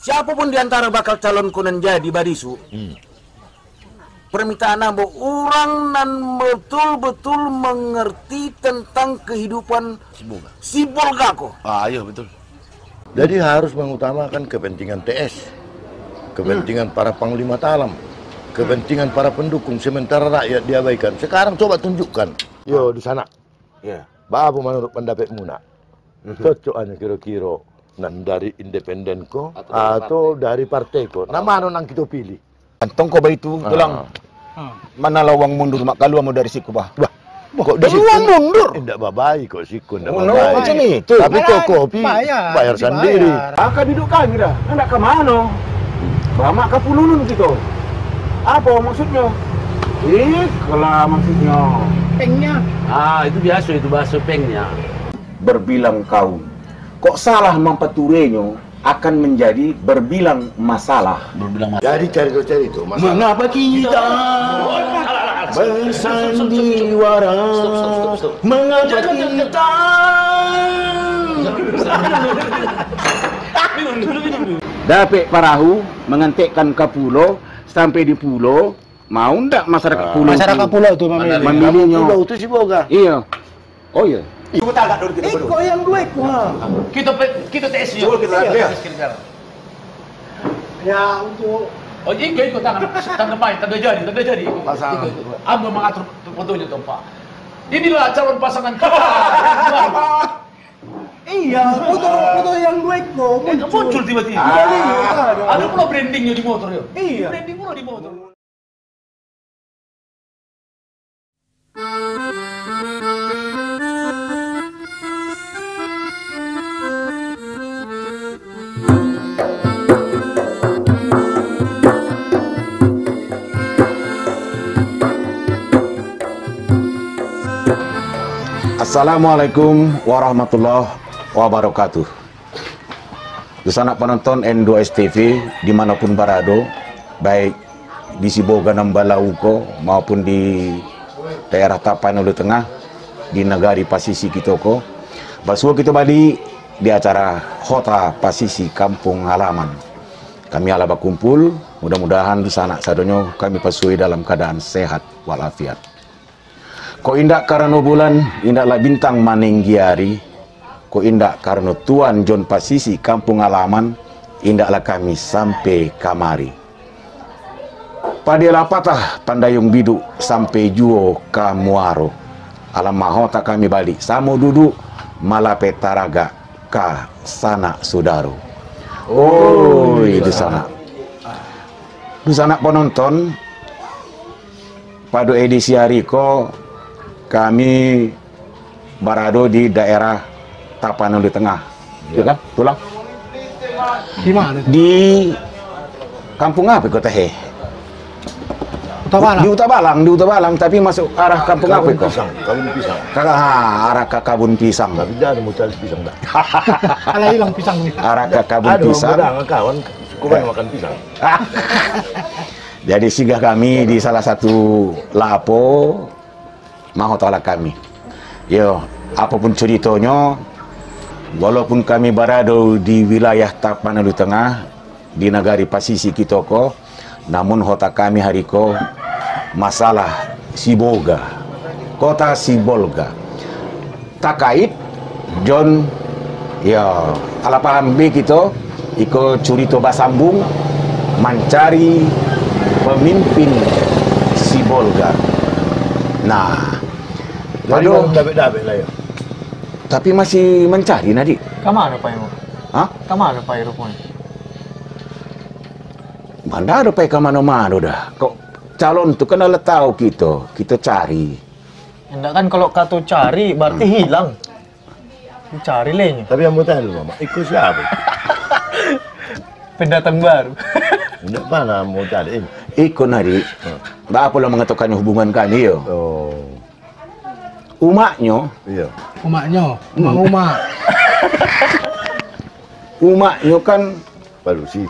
siapapun di antara bakal calon kunan jadi badisu. Permintaan ambo orang nan betul-betul mengerti tentang kehidupan si Bolga ko. Iya betul. Jadi harus mengutamakan kepentingan TS, kepentingan para panglima talam, kepentingan para pendukung, sementara rakyat diabaikan. Sekarang coba tunjukkan. Yo di sana. Ya. Bapak menurut pendapatmu nak, cocokannya kira-kira nan dari independen ko atau dari partai ko. Nah mana nang kita pilih? Kantong ko ba itu tulang? Mana lawang mundur mak kalau mau dari siku bah. Kok di siku mundur? Tidak babai kok siku, tidak babai. Macam itu. Tapi kok kopi bayar sendiri. Aka duduk kami dah, hendak ke mana? Bamak ke pununun gitu. Apa maksudnya? Ikhlas maksudnya. Pengnya. Itu biasa, itu bahasa pengnya. Berbilang kaum. Kok salah mampaturenya akan menjadi berbilang masalah. Jadi cari itu masalah. Mengapa kita bersandiwara? Mengapa kita dapat perahu mengantikkan ke pulau, sampai di pulau mau ndak masyarakat pulau? Masyarakat pulau itu memilihnya. Pulau itu si Boga. Iya. Oh iya. Ibu tak agak dulu kita berdua. Iko yang dua iko. Kita tes yuk. Coba kita lihat. Ya untuk. Oh iya, ikut tangan baik, tak jadi. Pasangan. Amba mengatur fotonya tuh Pak. Inilah calon pasangan kita. Iya, foto yang dua iko Muncul tiba-tiba. Ada pula brandingnya di motor ya. Iya. Branding pula di motor. Assalamualaikum warahmatullahi wabarakatuh. Di sana penonton N2S TV dimanapun berada, baik di Siboga Nambalauko maupun di daerah Tapanuli Tengah, di negari Pasisi Kitoko. Basua kita balik di acara Kota Pasisi Kampung Halaman. Kami ala berkumpul, mudah-mudahan di sana sadonyo kami pasui dalam keadaan sehat walafiat. Ko indak karena bulan, indaklah bintang manenggiari. Ko indak karena Tuan John Pasisi Kampung Halaman, indaklah kami sampai kamari. Padilah patah pandayung biduk sampai juo kamuaro. Alam mahota kami balik, samo duduk malape taraga ka sana saudaro. Oh, di sana. Di sana penonton, pada edisi hari ko kami berada di daerah Tapanuli Tengah, ya kan? Tulang? Di mana? Di kampung apa kota he? Utabalang. Di Utabalang, tapi masuk arah kampung apa kok? Kebun pisang. Arah ke Kebun Pisang. Tapi dia ada mutal pisang dah. Ala hilang pisang nih. Arah ke Kebun Pisang. Aduh, kawan, kuban makan pisang. Jadi singgah kami di salah satu lapo, mau tolak kami. Yo, apapun ceritanya, walaupun kami berada di wilayah Tapanuli Tengah, di negari Pasisi Kitoko, namun hota kami hariko masalah Siboga, kota Sibolga. Takait John, ya, ala paham be kita, iko curito basambung, mencari pemimpin Sibolga. Nah, Aduh, dabek-dabek lah ya. tapi masih mencari nadi. Kamana Pak Iro? Hah? Kamana Pak Iro pun? Mana ada pakai kemana-mana dah. Kok calon tu kan ada tahu kita cari. Enggak kan kalau kata cari berarti hilang. Dicari lehnya. Tapi yang mau tahu Mama, ikut siapa? Pendatang baru. Tidak mana mau cari ini. Ikut nadi. Apa lah mengatakan hubungan kami yo. Oh, Umaknya, iya. Umaknya, umak. umaknya kan Palusi.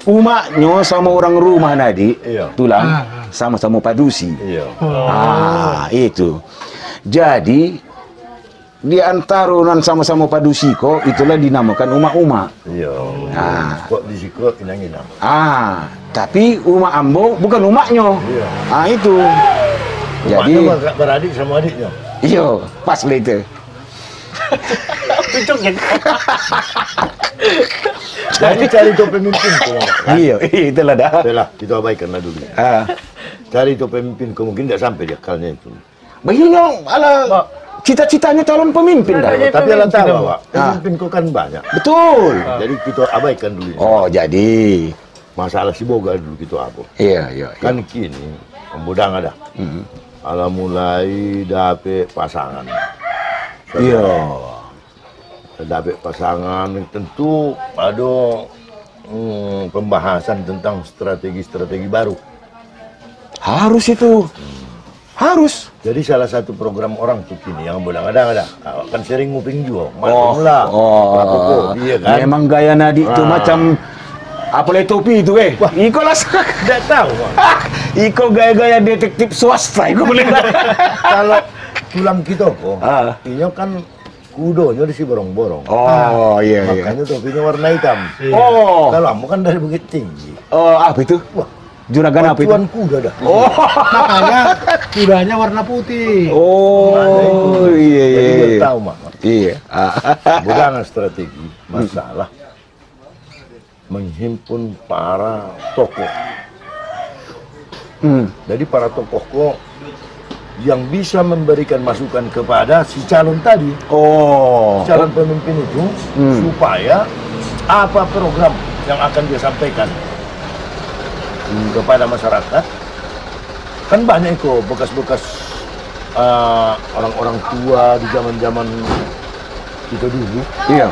umaknya sama orang rumah nadi. Iya. Tulang sama-sama padusi. Iya. Itu. Jadi di antara non sama-sama padusiko itulah dinamakan uma-uma. Iya. Ah. Kok di siko inang-inang. Tapi uma ambo bukan umaknya. Iya. Itu. Jadi Umaknya beradik sama adiknya. iyo, pas lah itu. Cocok ya. Jadi cari tuh pemimpin kok. Iya, itulah dah. Lah, kita abaikanlah dulu. Cari tuh pemimpin kok mungkin tidak sampai dia kalnya itu. Begini, ala cita-citanya calon pemimpin dah. Ada Tapi ala tahu, pemimpin, Pak. Pemimpin kok kan banyak. Betul. Jadi kita abaikan dulu. ini. Oh, jadi. Masalah si boga dulu kita apa? Iya. Kan kini pembudang ada. Ala mulai dapet pasangan. Iya. Dapet pasangan tentu ada pembahasan tentang strategi-strategi baru. Harus itu. Harus. Jadi salah satu program orang tuh kini yang ada kan sering nguping juga. Maklumlah. Iya kan. Memang gaya Nadi itu macam apa le topi itu Iko lah. Tidak tahu. Iko gaya-gaya detektif swasta Iko boleh. Kalau tulang kita kok, ini kan kudonya di si borong-borong. Oh iya. Makanya topinya warna hitam. Oh. Kalau kamu kan dari Bukit Tinggi. Oh, apa itu? Wah, Juragan apa itu? pacuan kuda dah. Oh. Makanya kudanya warna putih. Oh, iya. Jadi dia tahu mama. Iya. Bukan strategi masalah menghimpun para tokoh. Jadi para tokoh kok yang bisa memberikan masukan kepada si calon tadi, calon pemimpin itu, supaya apa program yang akan dia sampaikan kepada masyarakat. Kan banyak kok bekas-bekas orang-orang tua di zaman-zaman kita dulu. Iya.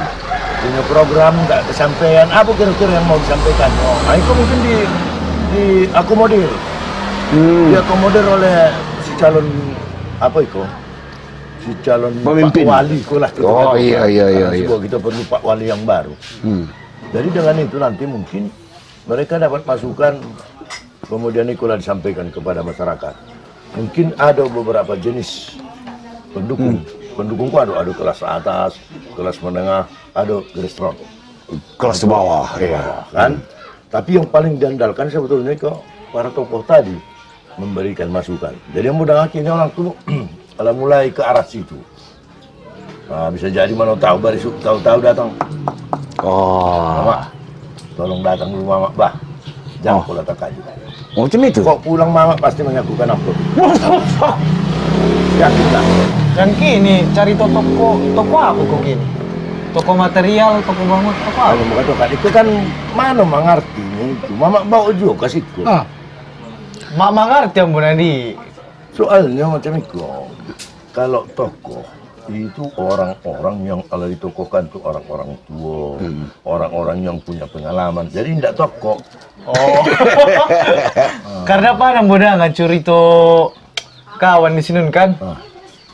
Punya program nggak kesampaian, apa kira-kira yang mau disampaikan? Nah, itu mungkin diakomodir. Diakomodir oleh si calon apa itu? Si calon pemimpin. Pak Wali lah. Iya. Kita perlu Pak Wali yang baru. Jadi dengan itu nanti mungkin mereka dapat masukan, kemudian itulah disampaikan kepada masyarakat. Mungkin ada beberapa jenis pendukung. Pendukungku ada kelas atas, kelas menengah, ada gerestrong. Kelas bawah. Iya. Kan? Tapi yang paling diandalkan sebetulnya kok para tokoh tadi memberikan masukan. Jadi yang mudah akhirnya orang tuh kalau mulai ke arah situ. Nah, bisa jadi mana tahu baru tahu datang. Mama, tolong datang dulu Mama, bah. Jangan pula tak kaji. Macam itu. Kok pulang Mama pasti mengakukan amplop. Yakin tak? Dan kini cari toko apa kok kini? Toko material, toko bangun, toko apa? Kalau mau kata itu kan mana mengertinya itu. Mama bawa juga kasihku. Mama ngerti yang Bu Nadi. Soalnya macam itu. Kalau tokoh itu orang-orang yang kalau ditokohkan itu orang-orang tua, orang-orang yang punya pengalaman. Jadi tidak tokoh. Karena apa nang boda ngacuri to kawan di sini kan?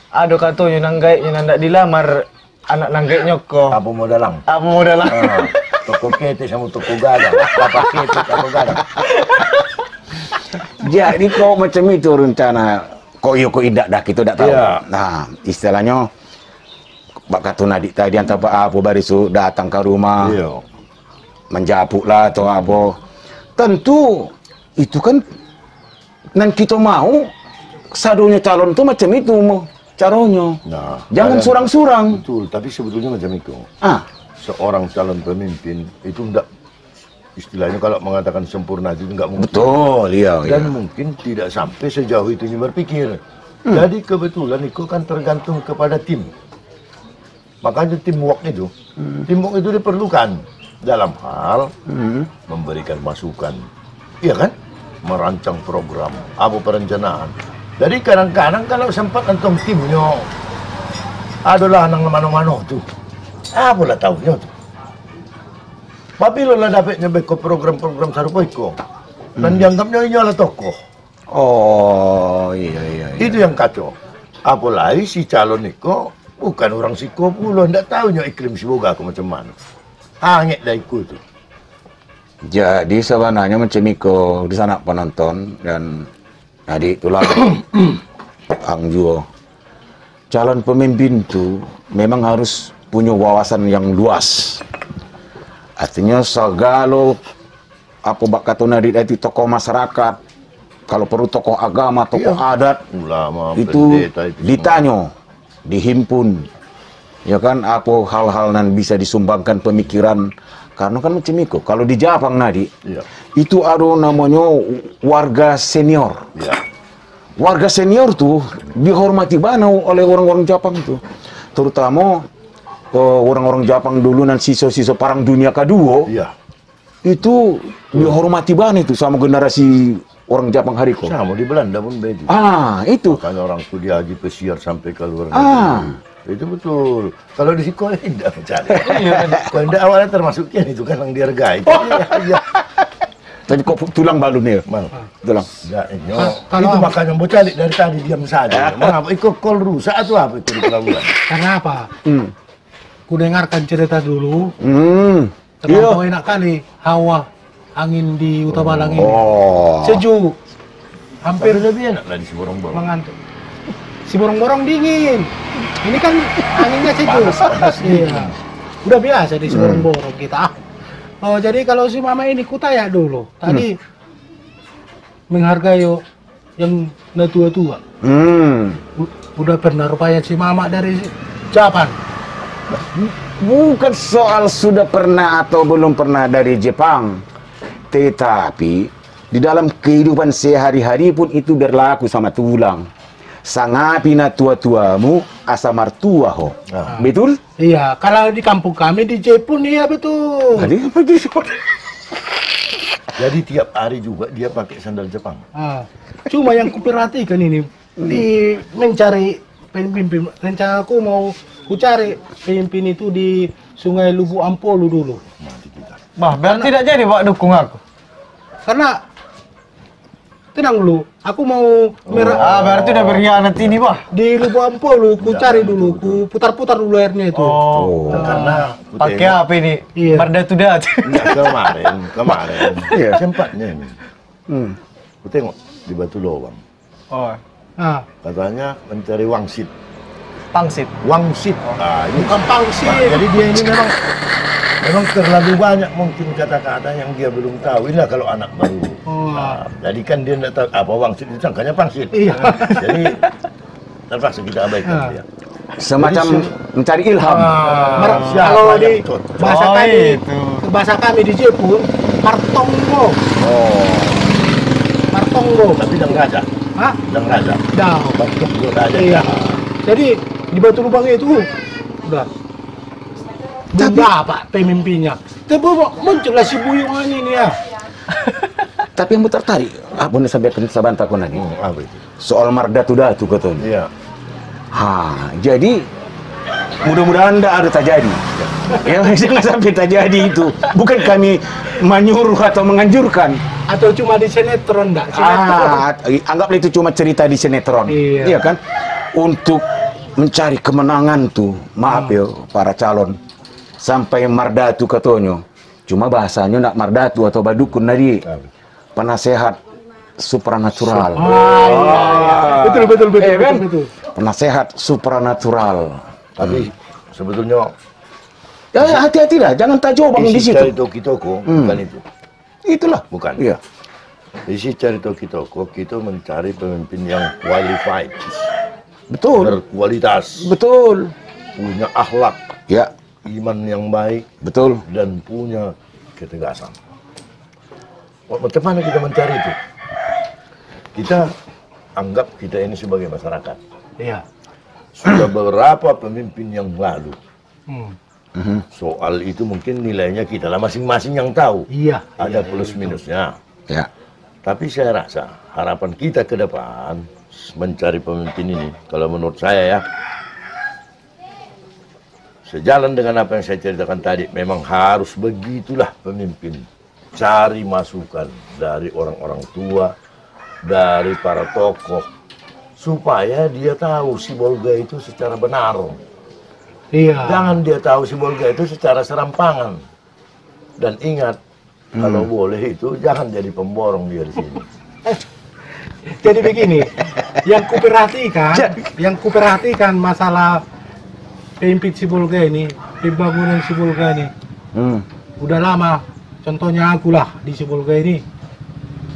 Aduh katanya nanggai ndak dilamar anak nanggai nyoko. Apa modalang? Apa modalang? Toko kete sama toko gadang. Apa kete toko gadang. Jadi kok macam itu rencana. Kok indak dah kita tak tahu. Iya. Nah, istilahnya Pak Katun adik tadi antara apa barisu datang ke rumah. Iya. Menjapuk lah atau apa. Tentu itu kan nan kita mau sadunya calon tuh macam itu caranya. Nah, jangan surang-surang. Betul, tapi sebetulnya macam itu. Seorang calon pemimpin itu enggak, istilahnya kalau mengatakan sempurna itu enggak mungkin. Betul, iya. Dan mungkin tidak sampai sejauh itu berpikir. Jadi kebetulan itu kan tergantung kepada tim. Makanya teamwork itu, teamwork itu diperlukan dalam hal memberikan masukan, iya kan? Merancang program, apa perencanaan. Jadi kadang-kadang kalau sempat nonton timnya, adalah nang mano-mano tuh, apa lah tahunya tuh. Tapi lo lah dapat nyampe ke program-program sarupa itu, dan dianggapnya ini adalah tokoh. Oh iya. Itu yang kacau. Apalagi si calon itu bukan orang Siko pula, ndak tahunya iklim si boga aku macam mana. Hangit dah ikut tu. Jadi sebenarnya macam itu di sana penonton dan adik tulang Ang Juo. calon pemimpin itu memang harus punya wawasan yang luas. Artinya segala apa bak kata nadi itu tokoh masyarakat, kalau perlu tokoh agama, tokoh adat, ulama, itu pendeta, itu ditanya, dihimpun, ya kan, apa hal-hal yang bisa disumbangkan pemikiran. Karena kan macam itu, kalau di Jepang nadi, iya. itu ada namanya warga senior. Iya. Warga senior tuh dihormati banget oleh orang-orang Jepang tuh, terutama orang-orang Jepang dulu dan sisa-sisa perang dunia kedua. Iya. Itu dihormati banget itu sama generasi orang Jepang hariko. Sama di Belanda pun begitu. Itu. Makanya orang tuh dihaji pesiar sampai ke luar Ah. Itu betul. Kalau di Siko tidak mencari. Kalau tidak awalnya termasuknya itu kan yang dihargai. Iya. Tadi kok tulang balunnya? Mana? Tulang. Ya, itu makanya mau cari dari tadi diam saja. Mengapa? Ikut kol rusak atau apa itu di pelabuhan? Karena apa? Ku dengarkan cerita dulu. Iya. Terlampau enak kali hawa angin di Utabalang ini. Oh. Sejuk. Hampir Hampir lebih enak lah di Siborong-borong. mengantuk. Si borong-borong dingin. Ini kan anginnya sejuk. Iya. Udah biasa di si borong-borong kita. Oh, jadi kalau si mama ini kutanya dulu. Tadi menghargai yang tua-tua. Udah pernah rupanya si mama dari Jepang. Bukan soal sudah pernah atau belum pernah dari Jepang, tetapi di dalam kehidupan sehari-hari pun itu berlaku sama tulang. Sangapi na tua-tuamu asa martua ho. Betul? Iya, kalau di kampung kami di Jepun iya betul. Jadi tiap hari juga dia pakai sandal Jepang. Cuma yang kuperhatikan ini di mencari pemimpin. Rencana aku mau ku cari pemimpin itu di Sungai Lubu Ampolu dulu. Bah, berarti tidak jadi Pak dukung aku. Karena tenang dulu, aku mau Berarti udah berkhianat ini, Bah. di Lubu Ampolu ku cari dulu, ku putar-putar dulu airnya itu. Karena Pakai apa ini? Iya. Mardatu dat. kemarin Iya. sempatnya ini. Ku tengok di Batu Lowang. Oh, Katanya mencari wangsit. pangsit. Wangsit. Ini Bukan pangsit. Jadi dia ini memang terlalu banyak mungkin kata-kata yang dia belum tahu. Inilah kalau anak baru. Jadi kan dia tidak tahu apa wangsit itu sangkanya pangsit. Iya. Jadi terpaksa kita abaikan dia. Semacam mencari ilham. Kalau di betul? bahasa Oh, kami, itu. bahasa kami di Jepun, Martonggo. Martonggo. Tapi dan raja. Hah? Dan raja. Dah. Bentuk raja. Iya. Jadi di Batu Lubang itu udah. Tapi apa pemimpinnya? Tapi muncullah si Buyungan ini ya. Tapi yang tertarik, apa nih sampai sabanta ko lagi? Apa itu? Soal mardatu-datu katanya. Iya. Jadi mudah-mudahan tidak ada terjadi. Ya, jangan sampai terjadi itu. Bukan kami menyuruh atau menganjurkan. Atau cuma di sinetron enggak? Anggaplah itu cuma cerita di sinetron. Iya. Kan? Untuk mencari kemenangan tuh, maaf ya para calon. Sampai mardatu katanya. Cuma bahasanya nak mardatu atau badukun nadi. Penasehat supranatural. Betul. Kan? Betul. Penasehat supranatural. Tapi sebetulnya Ya, hati-hatilah, jangan tajobang di isi situ. cari Toki-Toko bukan itu. Itulah. Bukan. Iya. Isi cari Toki-Toko kita mencari pemimpin yang qualified, Betul. berkualitas, Betul. punya akhlak, Ya, iman yang baik, betul. dan punya ketegasan. Bagaimana kita mencari itu? Kita anggap kita ini sebagai masyarakat. Iya. Sudah beberapa pemimpin yang lalu. Hmm. Soal itu mungkin nilainya kita lah masing-masing yang tahu. Iya. Ada plus minusnya. Ya. Tapi saya rasa harapan kita ke depan mencari pemimpin ini, kalau menurut saya ya, sejalan dengan apa yang saya ceritakan tadi, memang harus begitulah pemimpin. Cari masukan dari orang-orang tua, dari para tokoh, supaya dia tahu Sibolga itu secara benar. Iya. Jangan dia tahu Sibolga itu secara serampangan. Dan ingat, kalau boleh itu jangan jadi pemborong dia di sini. Jadi begini, yang kuperhatikan masalah Pempit Sibolga ini, pembangunan Sibolga ini, udah lama. Contohnya aku lah di Sibolga ini,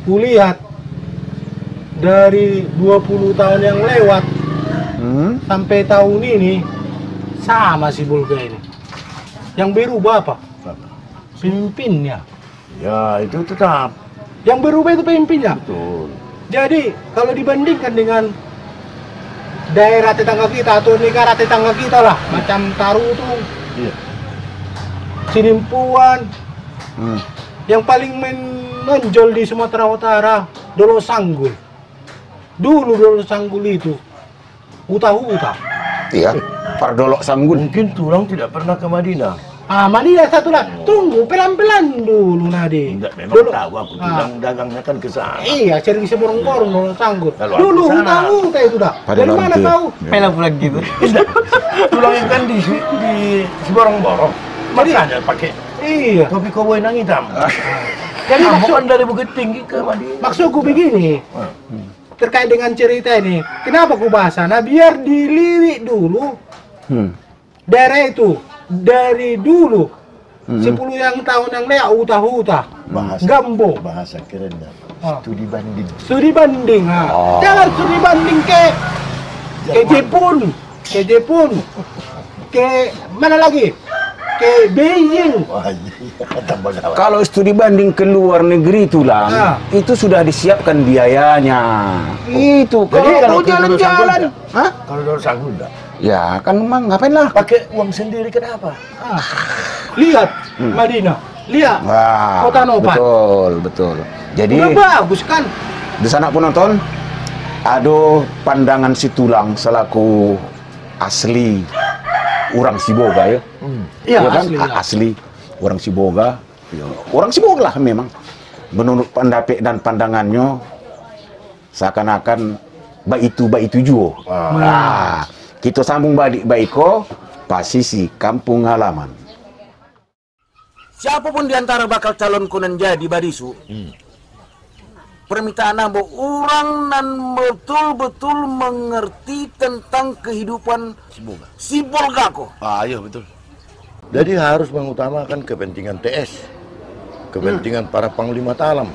kulihat dari 20 tahun yang lewat sampai tahun ini sama Sibolga ini. Yang berubah apa? Pemimpinnya. Ya, itu tetap. Yang berubah itu pemimpinnya. Betul. Jadi kalau dibandingkan dengan daerah tetangga kita atau negara tetangga kita lah, macam Taru tuh, Iya. Sinimpuan, yang paling menonjol di Sumatera Utara, Dolo Sanggul. Dulu Dolo Sanggul itu huta-huta. Iya, Pardolok Sanggul. Mungkin tulang tidak pernah ke Madinah. Mania satu lah. Tunggu pelan-pelan dulu Nadi. Enggak, memang Dulu, tahu aku tulang dagangnya kan ke sana. iya, sering seborong-borong Dolo Sanggul. Kalau Dulu aku sana. huta-huta itu dah. Pada Dari mana nanti. tahu? Pelak pula gitu. Tulang yang kan di Siborong-borong. Makanya pakai Iya. topi koboi nang hitam. Jadi Bukan dari Bukit Tinggi ke Madinah. maksudku begini, terkait dengan cerita ini, kenapa ku bahas? Nah, biar dilirik dulu daerah itu dari dulu 10 yang tahun yang lewat huta-huta, Gambo, Bahasa kerennya. Ah. Studi banding. studi banding, jangan studi banding ke Jepun, ke mana lagi? Ke Beijing. Wah, iya. Tambah gawat. Kalau studi banding ke luar negeri tulang, itu sudah disiapkan biayanya. Itu Jadi kalau mau kalau jalan-jalan, hah? Kalau Dolo Sanggul enggak. Ya kan emang ngapain lah? Pakai uang sendiri kenapa? Lihat Madinah, lihat Wah, Kota Nopat. betul. Jadi Udah bagus kan? di sana penonton, ada pandangan si tulang selaku asli orang Siboga ya. Iya, Ya kan? asli. Asli orang Siboga. Ya, orang Siboga lah memang. Menurut pendapat dan pandangannya seakan-akan baik itu juga. Nah, kita sambung balik baiko pasisi kampung halaman. Siapapun di antara bakal calon kunen jadi badisu, permintaan ambo orang nan betul-betul mengerti tentang kehidupan Sibolga ko. Iya betul. Jadi harus mengutamakan kepentingan TS, kepentingan para panglima talam,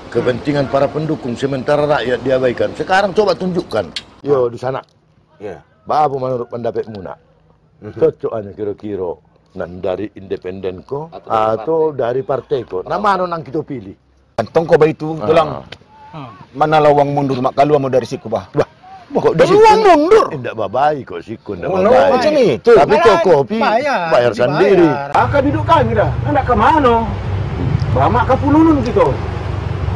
kepentingan para pendukung, sementara rakyat diabaikan. Sekarang coba tunjukkan. Yo di sana. Ya. Apa menurut pendapatmu nak? Cocokannya kira-kira nan dari independen ko atau dari partai ko? Nah mana nang kita pilih? Kantong ko ba itu tulang mana lawang mundur mak kalu mau dari siku bah. Kok di Peluang mundur. Tidak babai kok siku, tidak Oh, babai. macam itu. Tapi kok kopi bayar sendiri. Aka duduk kami dah. Hendak ke mana? Bamak ke pulunun gitu.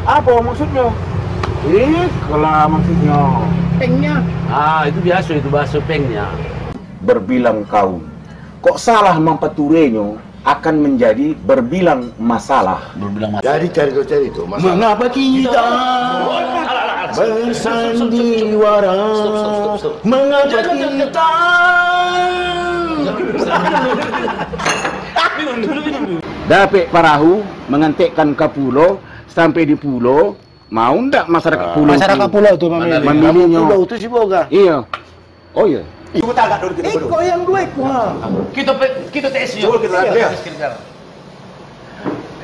Apa maksudnya? Kalau maksudnya. Pengnya. Itu biasa itu bahasa pengnya. Berbilang kaum. Kok salah mampaturenya akan menjadi berbilang masalah. Jadi cari itu masalah. Mengapa kita bersandiwara? Mengapa kita dapat perahu mengantekkan ke pulau sampai di pulau mau ndak masyarakat pulau? Masyarakat pulau itu memilih. memilihnya. Pulau itu sih boga. Iya. Oh iya. Kok yang duit gua? Kita tes yuk.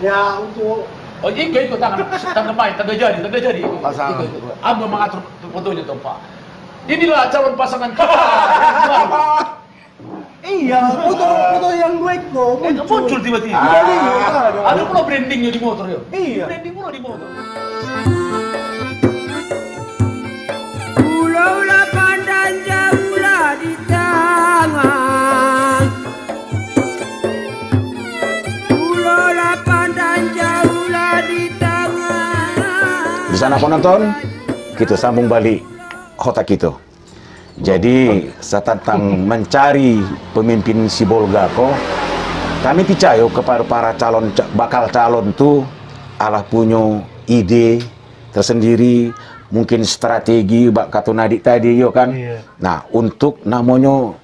Ya untuk Oh, ikut tangga main, tangga jadi. Ambo mengatur fotonya tuh Pak. Inilah calon pasangan kita. iya, foto yang duit gua Muncul tiba-tiba. Ada pula brandingnya di motor ya. Iya. Branding pula di motor. Pulau lapang dan jauhlah di tangan. Pulau lapang dan jauhlah di tangan. Di sana penonton, kita sambung balik otak kita. Jadi, tentang mencari pemimpin Sibolga ko, kami percaya kepada para bakal calon tu Allah punya ide tersendiri, mungkin strategi bak kata Nadik tadi yo kan. Iya. Nah, untuk namanya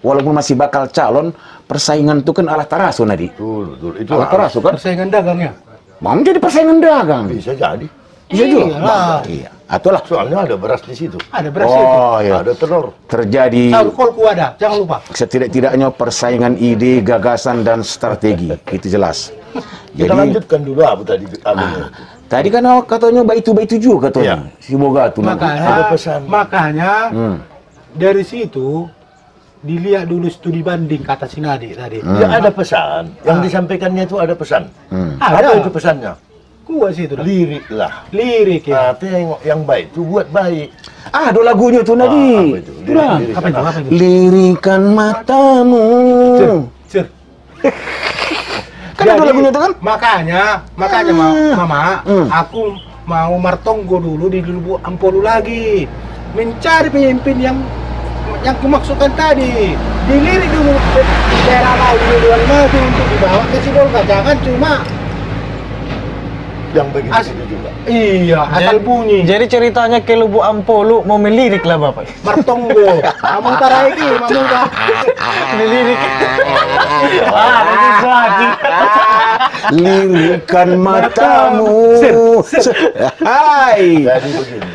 walaupun masih bakal calon, persaingan itu kan alah tarasu Nadik. Betul. Itu Alah tarasu kan? persaingan dagangnya. Mau jadi persaingan dagang. bisa jadi. Iya juga. Iyalah. Iya. Itulah. Soalnya ada beras di situ. Ada beras itu. Oh iya. Ada telur. Terjadi Tahu kolku ada, jangan lupa. setidak-tidaknya persaingan ide, gagasan dan strategi. Itu jelas. Kita lanjutkan dulu apa tadi? Tadi kan katanya baik itu juga katanya. Si Boga tuh. Makanya, ada pesan. Makanya dari situ dilihat dulu studi banding kata Sinadi tadi. Ya ada pesan. Yang disampaikannya itu ada pesan. Ada. Apa itu pesannya? Gua situ dah. Lirik lah. Lirik ya. Nah, tengok yang baik itu buat baik. Ada lagunya tuh Nadi. Apa itu? Itulah. Lirik Apa itu? Apa itu? Lirikan matamu. Sir. Kan ada lagunya tuh kan? Makanya Mama, aku mau martonggo dulu di Lubuk Ampolu lagi. Mencari pemimpin yang kumaksudkan tadi. Dilirik dulu di daerah lain dulu maju untuk dibawa ke Sibolga. Jangan cuma yang begitu juga. Iya, asal bunyi. Jadi ceritanya ke Lubuk Ampolu mau melirik lah Bapak. Martonggo. Kamu utara iki, kamu udah Melirik. Wah, ini lagi. Lirikan matamu. Hai. Jadi begini.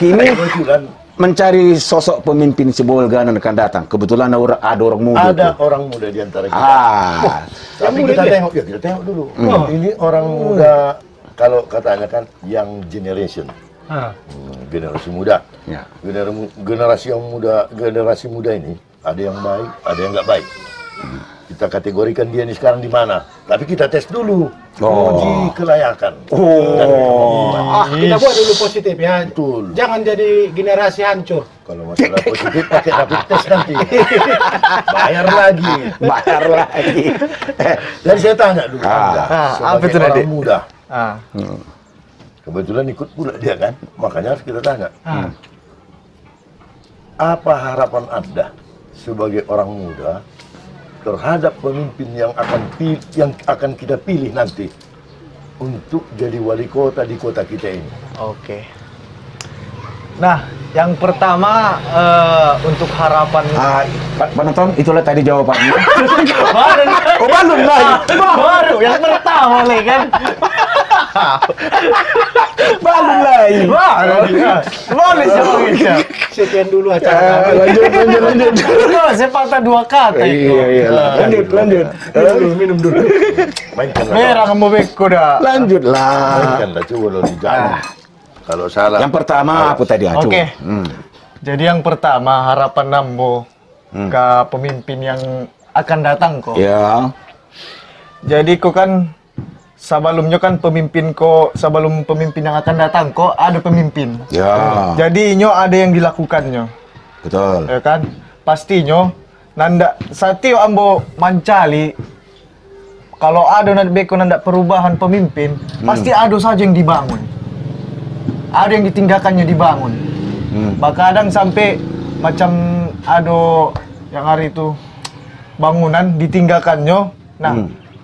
Kini Kebetulan mencari sosok pemimpin Sibolga yang akan datang. Kebetulan ada orang muda. ada tuh. orang muda di antara kita. Tapi muda kita dia? tengok, ya kita tengok dulu. Ini orang muda, kalau katanya kan young generation. Generasi muda. Ya. Generasi muda ini ada yang baik, ada yang nggak baik. Kita kategorikan dia ini sekarang di mana. Tapi kita tes dulu, uji kelayakan. kita buat dulu positif ya. Betul. Jangan jadi generasi hancur. Kalau masalah positif pakai rapid test nanti. Bayar lagi. Bayar lagi. Dan saya tanya dulu, Anda, apa itu, sebagai Nadi? orang muda, Ah. kebetulan ikut pula dia kan, makanya harus kita tanya. Apa harapan Anda sebagai orang muda terhadap pemimpin yang akan kita pilih nanti untuk jadi wali kota di kota kita ini? Oke. Nah, yang pertama untuk harapan Penonton, itulah tadi jawabannya. baru, Oh, belum lagi. baru yang pertama nih kan. Belum lagi. Boleh sih. Sekian dulu acara. Lanjut. Saya patah dua kata itu. Iya. Lanjut. Minum dulu. Mainkanlah, Merah kamu beko dah. Lanjutlah. mainkanlah coba lo di jalan. Kalau salah. Yang pertama apa tadi? Oke. Jadi yang pertama harapan Nambo ke pemimpin yang akan datang kok. Ya. Jadi kok kan sebelum pemimpin yang akan datang kok ada pemimpin. Ya. Jadi nyo ada yang dilakukannya. Betul. Ya kan? Pastinya nanda satio ambo mancali kalau ada nanda perubahan pemimpin, pasti ada saja yang dibangun. Ada yang ditinggalkannya dibangun. Kadang sampai macam ada yang hari itu bangunan ditinggalkannya,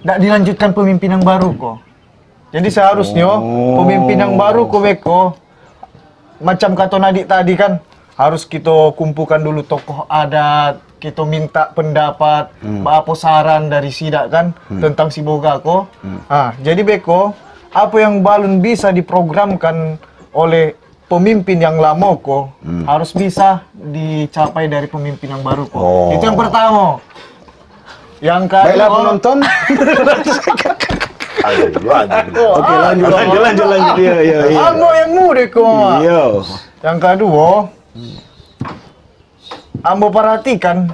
tidak dilanjutkan pemimpin yang baru kok. Jadi seharusnya pemimpin yang baru kok beko, macam kata Nadik tadi kan, harus kita kumpulkan dulu tokoh adat, kita minta pendapat, apa saran dari sidak kan tentang si Boga kok. Jadi beko, apa yang balun bisa diprogramkan oleh pemimpin yang lama kok harus bisa dicapai dari pemimpin yang baru kok. Itu yang pertama. Yang kedua, Baiklah penonton. Oke, lanjut. Iya. Ambo yang muda kok. Iya. Yang kedua, Ambo perhatikan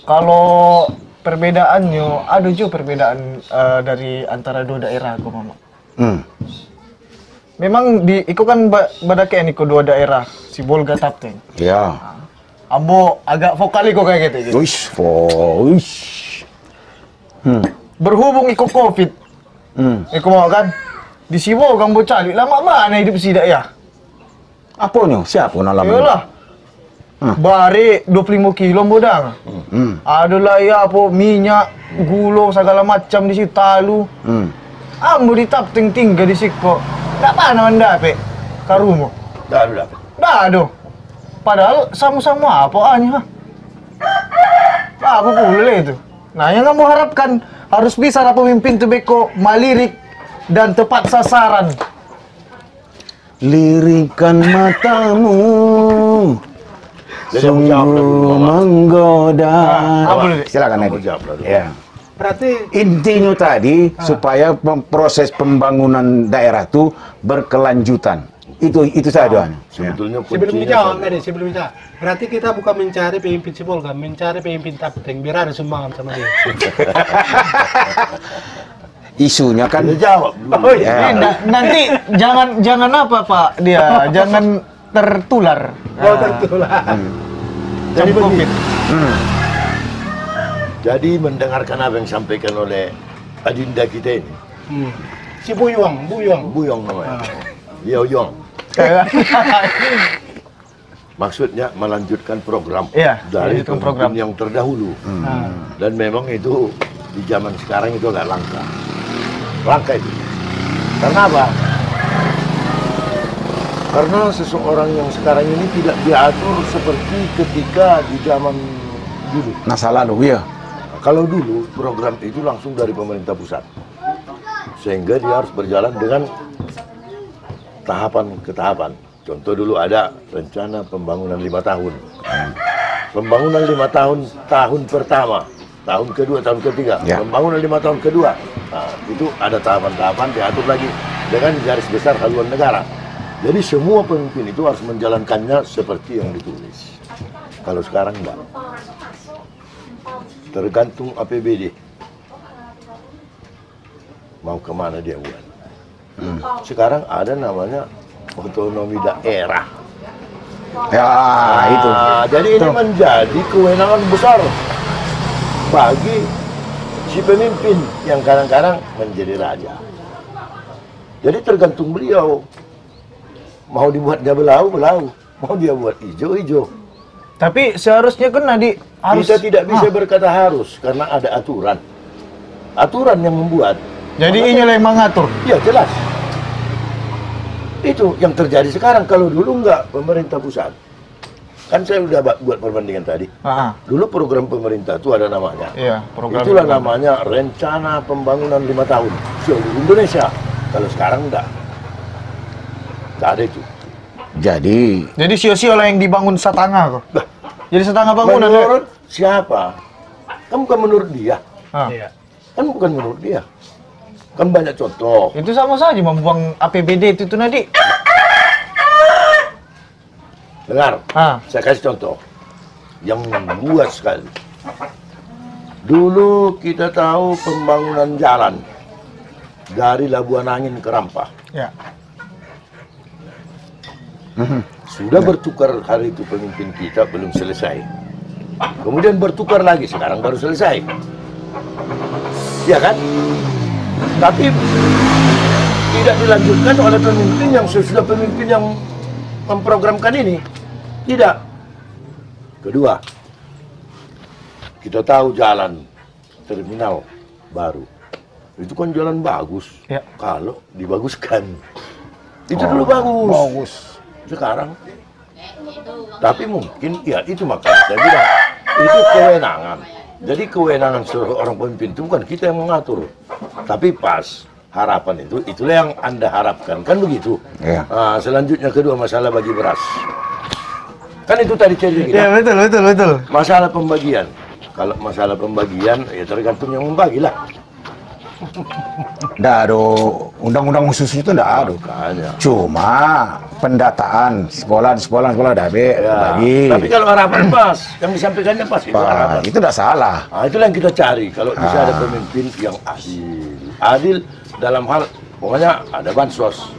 kalau perbedaannya ada juga perbedaan dari antara dua daerah kok mama. Memang itu kan badakean itu dua daerah, Sibolga Tapteng. Ya. Ambo agak vokal kok kayak gitu. Wish. Berhubung ikut Covid. Iku mau kan di Sibolga Ambo cari lama mana hidup sidak ya? Apanya? Siapa nama? Iyalah. Bare 25 kilo modal. Ada lah ya apa minyak, gula segala macam di situ talu. Ambo di Tapteng tinggal di situ. Nggak mana mendapat karumo. Dah. Dah. Padahal sama-sama apa hanya. Apa pula itu. Nah, yang kamu harapkan harus bisa pemimpin itu beko malirik dan tepat sasaran. lirikan matamu sungguh menggoda. Silakan Edi. Ya. Berarti Intinya tadi supaya proses pembangunan daerah itu berkelanjutan. Itu saja. Sebetulnya sebelum kuncinya dijawab tadi. tadi, sebelum dijawab. Berarti kita bukan mencari pemimpin Sibolga, mencari pemimpin Tapteng biar ada sumbangan sama dia. Isunya kan Jawab dulu. Oh iya. Nanti jangan apa Pak dia, jangan tertular. Oh tertular. Jadi Covid. begini. Jadi mendengarkan apa yang disampaikan oleh adinda kita ini, Si Buyong. Buyong namanya, Liao Yong. Maksudnya melanjutkan program Iya, dari melanjutkan pemimpin program. yang terdahulu. Dan memang itu di zaman sekarang itu agak langka. Langka itu. Karena apa? Karena seseorang yang sekarang ini tidak diatur seperti ketika di zaman dulu. masa lalu ya. Kalau dulu program itu langsung dari pemerintah pusat, sehingga dia harus berjalan dengan tahapan ke tahapan. Contoh dulu ada rencana pembangunan 5 tahun. Pembangunan 5 tahun, tahun pertama, tahun kedua, tahun ketiga. Ya. Pembangunan 5 tahun kedua. Nah, itu ada tahapan-tahapan diatur lagi dengan garis besar haluan negara. Jadi semua pemimpin itu harus menjalankannya seperti yang ditulis. Kalau sekarang enggak. Tergantung APBD. Mau kemana dia buat. Sekarang ada namanya otonomi daerah. Ya, itu. Jadi ini menjadi kewenangan besar bagi si pemimpin yang kadang-kadang menjadi raja. Jadi tergantung beliau. Mau dibuatnya belau, mau dia buat hijau. Tapi seharusnya kan harus Kita tidak bisa berkata harus karena ada aturan. Aturan yang membuat. Jadi inilah yang mengatur. Ya jelas. Itu yang terjadi sekarang. Kalau dulu enggak, pemerintah pusat. Kan saya udah buat perbandingan tadi. Dulu program pemerintah itu ada namanya. Iya, program. Itulah namanya Rencana Pembangunan 5 Tahun seluruh Indonesia. Kalau sekarang enggak. Enggak ada itu. Jadi sio-sio lah yang dibangun setengah kok. Bah, Jadi setengah bangunan. menurut siapa? Kan bukan menurut dia. Iya. Kan bukan menurut dia. Kan banyak contoh. Itu sama saja membuang APBD itu Nadi. Dengar, saya kasih contoh yang membuat sekali. Dulu kita tahu pembangunan jalan dari Labuan Angin ke Rampah. Ya. Sudah bertukar hari itu pemimpin kita belum selesai. Kemudian bertukar lagi, sekarang baru selesai. Ya kan? Tapi tidak dilanjutkan oleh pemimpin yang sesudah pemimpin yang memprogramkan ini. Tidak. Kedua, kita tahu jalan terminal baru. Itu kan jalan bagus. Ya. Kalau dibaguskan. Itu dulu bagus. Sekarang. Tapi mungkin, ya itu makanya saya bilang, itu kewenangan. Jadi kewenangan seorang pemimpin itu bukan kita yang mengatur. Tapi pas harapan itu, itulah yang Anda harapkan. Kan begitu? Iya. Nah, selanjutnya kedua masalah bagi beras. Kan itu tadi cerita kita. Ya betul. Masalah pembagian. Kalau masalah pembagian, ya tergantung yang membagilah. Nggak ada undang-undang khusus itu, nggak ada. Makanya. Cuma pendataan sekolah ada Ya, bagi. tapi kalau harapan pas, yang disampaikannya pas itu harapan. Itu nggak salah. Nah, itulah yang kita cari. Kalau bisa ada pemimpin yang adil. Adil dalam hal, pokoknya ada bansos.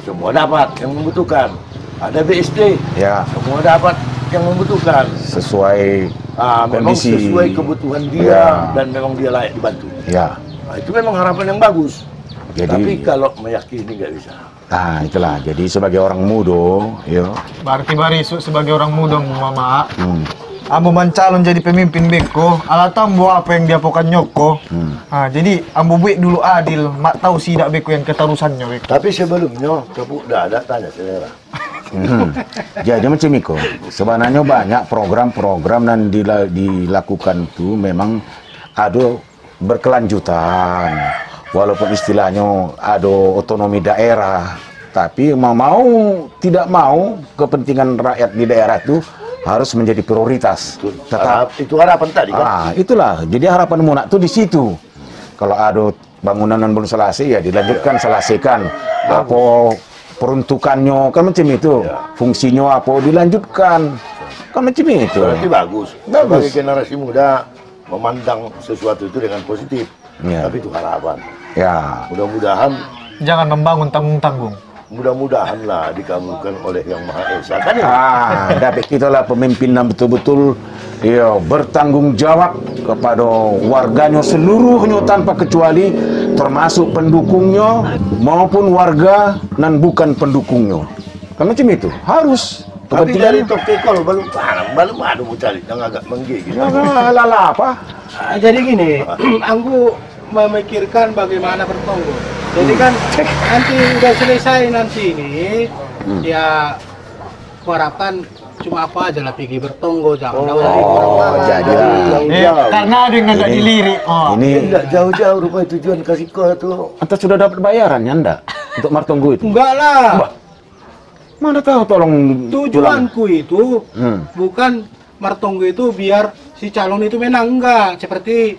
Semua dapat yang membutuhkan. Ada BSD. Ya. Semua dapat yang membutuhkan. Sesuai Memang kondisi. sesuai kebutuhan dia Ya. dan memang dia layak dibantu. Ya. Nah, itu memang harapan yang bagus. Jadi- Tapi kalau meyakini nggak bisa. Nah, itulah. Jadi sebagai orang muda, yo. Berarti Barisu sebagai orang muda mama. Ambo mencalon jadi pemimpin beko, alatam buat apa yang dia pokan nyoko. Jadi ambo buat dulu adil, mak tahu sih tidak beko yang ketarusannya beko. Tapi sebelumnya, tepuk dada tanya selera. Jadi macam itu. Sebenarnya banyak program-program yang dilakukan itu memang ada berkelanjutan. Walaupun istilahnya ada otonomi daerah, tapi mau tidak mau kepentingan rakyat di daerah itu harus menjadi prioritas. Itu harapan tadi kan? Itulah. Jadi harapan Munak tuh di situ. Kalau ada bangunan yang belum selesai ya dilanjutkan, selesaikan. Apa peruntukannya kan macam itu. Fungsinya apa dilanjutkan. Kan macam itu. Berarti bagus. Sebagai generasi muda memandang sesuatu itu dengan positif. Tapi itu harapan. Ya. Mudah-mudahan Jangan membangun tanggung-tanggung. Mudah-mudahan lah dikabulkan oleh Yang Maha Esa kan ya? Dapat itulah pemimpin yang betul-betul bertanggung jawab kepada warganya seluruhnya tanpa kecuali, termasuk pendukungnya maupun warga dan bukan pendukungnya. Kan macam itu harus. Tapi dari Tokekol belum ada mau cari yang agak menggigit. Lala apa? Jadi gini, aku memikirkan bagaimana bertonggo. Jadi kan nanti udah selesai nanti ini, ya kuharapkan cuma apa aja lah pergi bertonggo, jangan karena ada yang agak dilirik. Ini enggak jauh-jauh rupanya tujuan kasih kau tuh. Anda sudah dapat bayaran ya Anda untuk martonggo itu? Enggak lah. Mana tahu tolong tujuanku itu bukan martonggo itu biar si calon itu menang, enggak seperti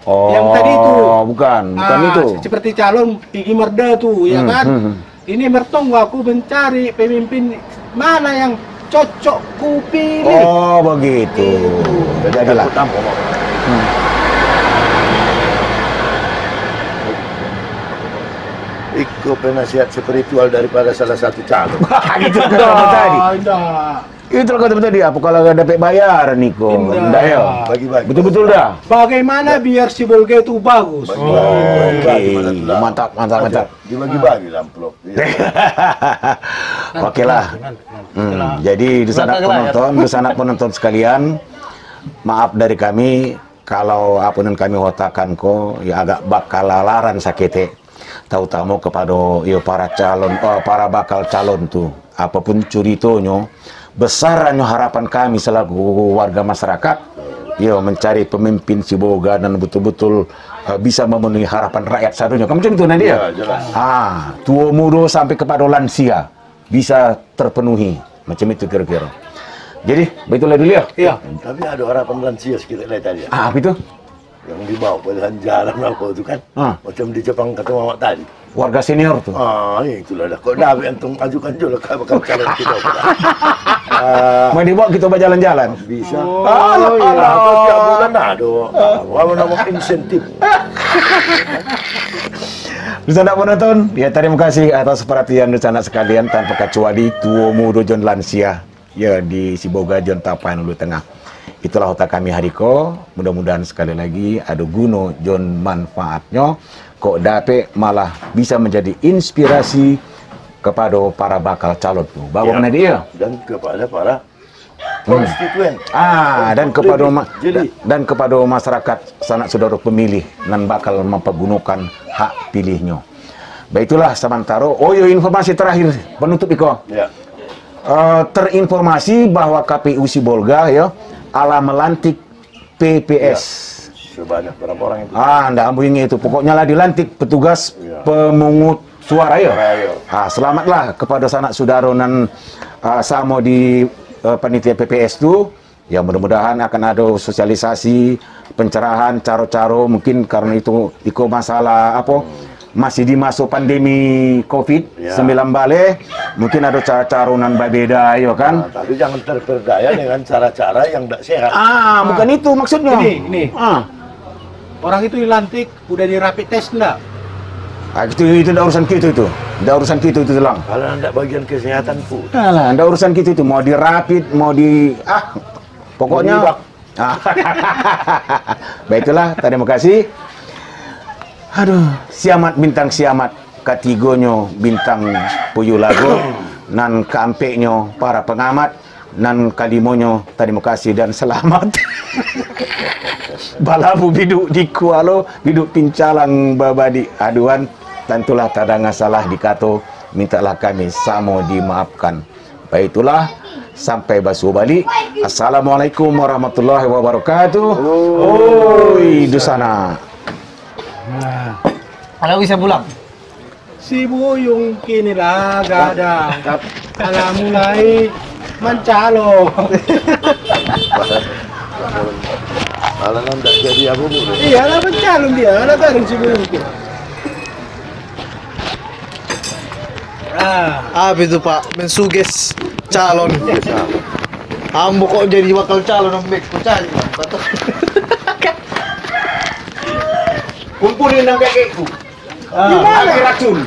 yang tadi itu. Bukan itu. Seperti calon pergi merda tuh, ya kan? Ini mertonggo aku mencari pemimpin mana yang cocok ku pilih. Oh, begitu. Jadilah. Ikut penasihat spiritual daripada salah satu calon. Itu kata tadi. Itu kata tadi. Apa kalau nggak dapat bayar, Niko? Enggak ya. Bagi-bagi. Betul-betul dah. Bagaimana biar si Bolga itu bagus? Mantap. Dibagi-bagi lah amplop. Oke lah. Jadi di sana penonton sekalian, maaf dari kami kalau apa yang kami hotakan kok ya agak bakal lalaran sakit. Tahu-tahu kepada para bakal calon tuh apapun curitonya, besarnya harapan kami selaku warga masyarakat mencari pemimpin Siboga dan betul-betul bisa memenuhi harapan rakyat satunya. Kamu macam itu nanti ya? Tua muda sampai kepada lansia bisa terpenuhi macam itu kira-kira. Jadi begitulah dulu ya. Iya. Tapi ada harapan lansia sekitar lain tadi. Apa itu? Yang dibawa pilihan jalan apa itu kan? Macam di Jepang kata Mamat tadi. Warga senior tuh. Itulah dah. Kok dah antum ajukan juga bakal calon kita. Mau dibawa kita berjalan-jalan. Bisa. Atau tiap bulan ada. Kalau nama insentif. Dusanak penonton, terima kasih atas perhatian dusanak sekalian tanpa kecuali tua muda jon lansia di Siboga jon Tapan Ulu Tengah. Itulah otak kami hariko. Mudah-mudahan sekali lagi ada guna jon manfaatnya. Kok dapat malah bisa menjadi inspirasi kepada para bakal calon tuh. Bagaimana dia? Dan kepada para konstituen. Dan kepada masyarakat sanak saudara pemilih dan bakal mempergunakan hak pilihnya. Baiklah sementara. Informasi terakhir penutup Iko. Terinformasi bahwa KPU Sibolga melantik PPS. Sebanyak berapa orang itu? Nggak ambuing itu. Pokoknya lah dilantik petugas pemungut suara selamatlah kepada sanak saudara dan sama di panitia PPS itu. Ya mudah-mudahan akan ada sosialisasi, pencerahan, caro-caro mungkin karena itu masalah masih di masa pandemi COVID-19 mungkin ada cara-cara nan berbeda kan. Tapi jangan terperdaya dengan cara-cara yang tidak sehat. Bukan itu maksudnya. Ini. Orang itu dilantik udah di rapid test enggak? Itu udah urusan kita itu. Udah urusan kita itu lang. Kalau anda bagian kesehatan pun. Udah urusan kita itu. Mau di rapid, mau di pokoknya. Baiklah, terima kasih. Aduh, siamat bintang siamat katigonyo bintang Puyulago nan kaampeknyo para pengamat nan kalimonyo terima kasih dan selamat. Balabu biduk di kualo biduk pincalang babadi aduan tentulah tadanga salah dikato mintalah kami samo dimaafkan. Baiklah sampai basu balik. Assalamualaikum warahmatullahi wabarakatuh. Oi di sana. Kalau bisa pulang. Si Buyung kini lah gadang. Alah mulai mencalon. Alah ndak jadi apa bu? Iya lah mencalon dia, alah bareng si Buyung. Apa itu Pak? Mensuges calon. Ambo kok jadi bakal calon om Beko cari. Kumpulin nang kakekku. Gimana? Pakai racun.